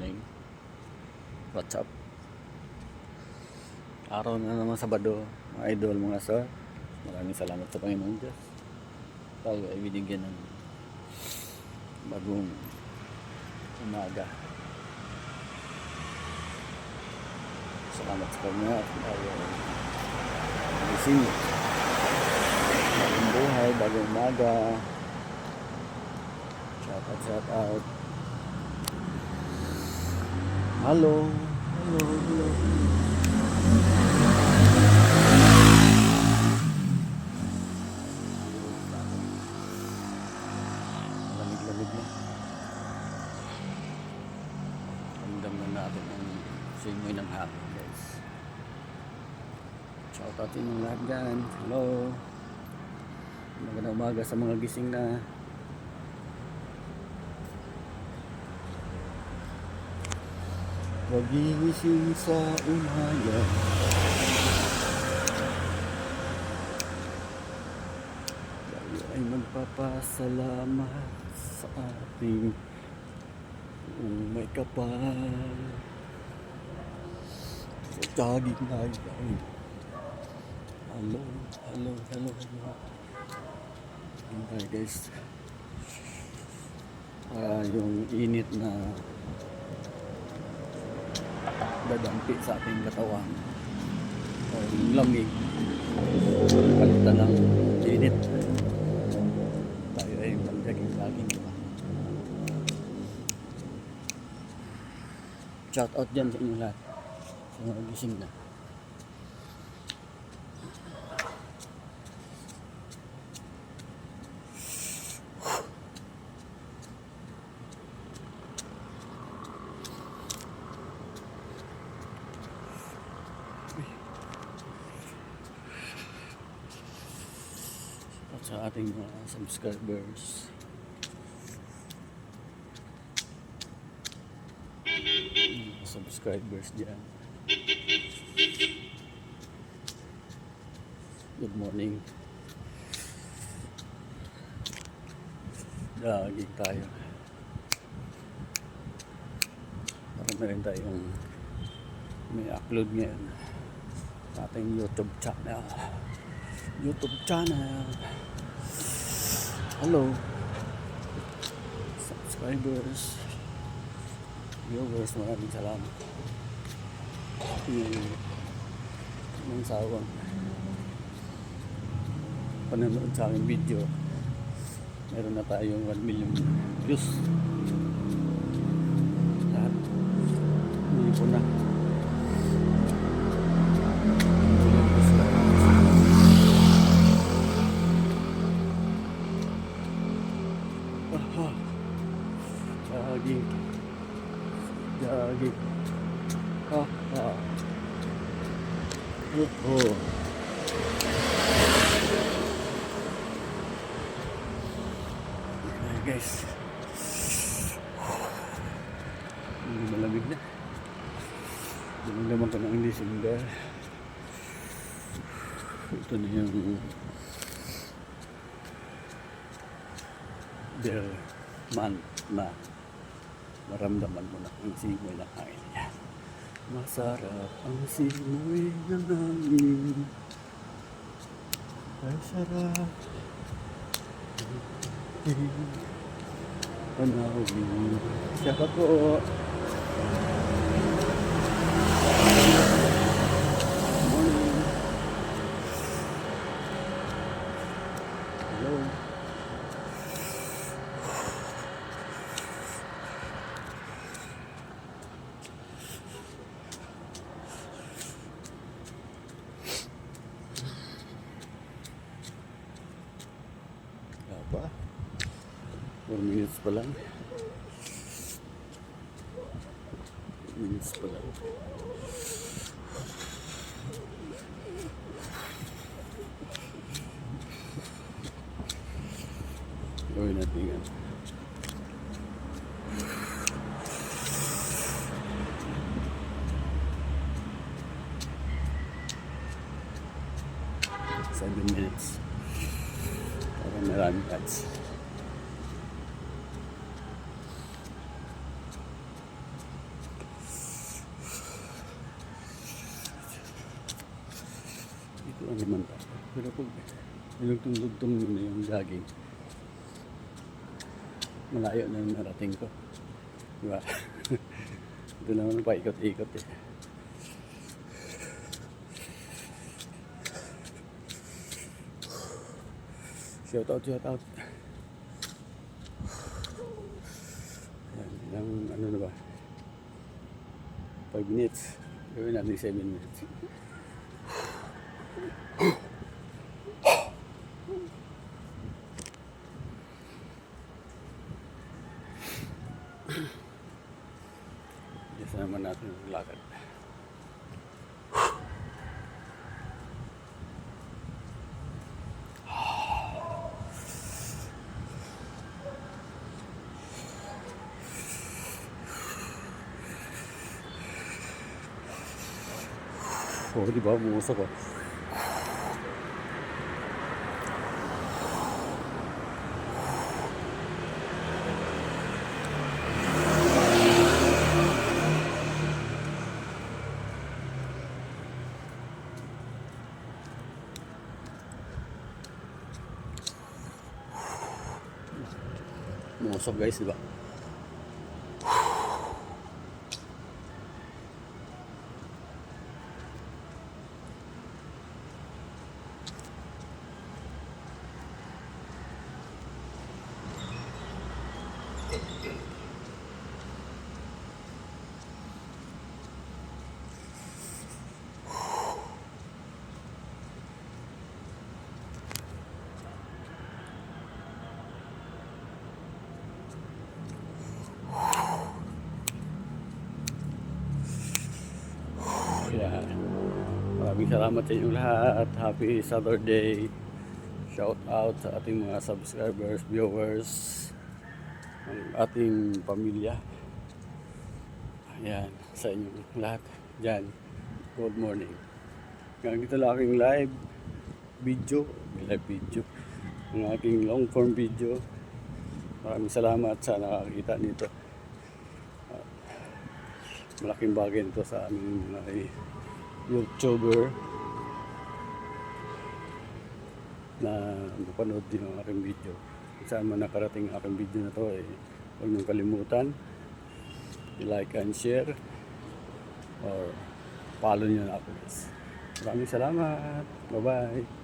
morning. What's up? Araw na naman Sabado, mga idol, mga sir. Maraming salamat sa Panginoon Diyos. Tayo ay binigyan ng bagong umaga. Salamat sa Kanya at tayo ay gising. Bagong buhay, bagong umaga. Shout out. Hello. Lamig na. Ramdam na natin ang simoy ng hapon, guys. Shout out inyong lahat dyan. Hello. Magandang umaga sa mga gising na. Pagising sa umaga, tayo ay magpapasalamat sa ating may kapal sa taging natin. Hello. Hintay guys, yung init na dadampi sa ating katawan o yung lamig palitan ng init, tayo ay magjaging-jaging, diba? Shout out dyan sa inyo lahat sa mga gising na. At sa ating mga subscribers, dyan, good morning. Daging tayo para na rin tayong may upload ngayon sa ating YouTube channel. Hello subscribers, viewers, maraming salamat. Yung sawang panonood sa aking video, meron na tayong 1 million views. Lahat hindi ko na jogging. Guys, malamig na. Naman ko ng December. Ito na yung their month na maramdaman mo na ang simoy ng hangin niya. Masarap ang simoy ng hangin, ay sarap panawin. Siya pa po. Morning. Hello. Apa? 4 minutes pa lang. 4 minutes pa lang. Gawin natin yan. Seven minutes. Para maraming ads. Ano naman pa. Pero pag dinugtong-dugtong yun na yung jogging, malayo na yung narating ko. Diba? Ito naman pa ikot-ikot eh. Shout out. Yan, yung ano na ba? 5 minutes. Gawin natin 7 minutes. Yes naman natin yung lakad. Oh, di ba? Bumusok ko. Bumusok guys, di ba? Yan. Maraming salamat sa inyong lahat. Happy Saturday. Shout out sa ating mga subscribers, viewers, ang ating pamilya. Ayan, sa inyong lahat dyan. Good morning. Ngayon dito lang aking live video. Ang aking long form video. Maraming salamat sa nakakita nito. Malaking bagay nito sa aming mga YouTuber na mapanood din ang aking video. Kung saan man nakarating ang aking video na to, huwag niyong kalimutan i-like and share or follow niyo na ako guys. Maraming salamat. Bye bye.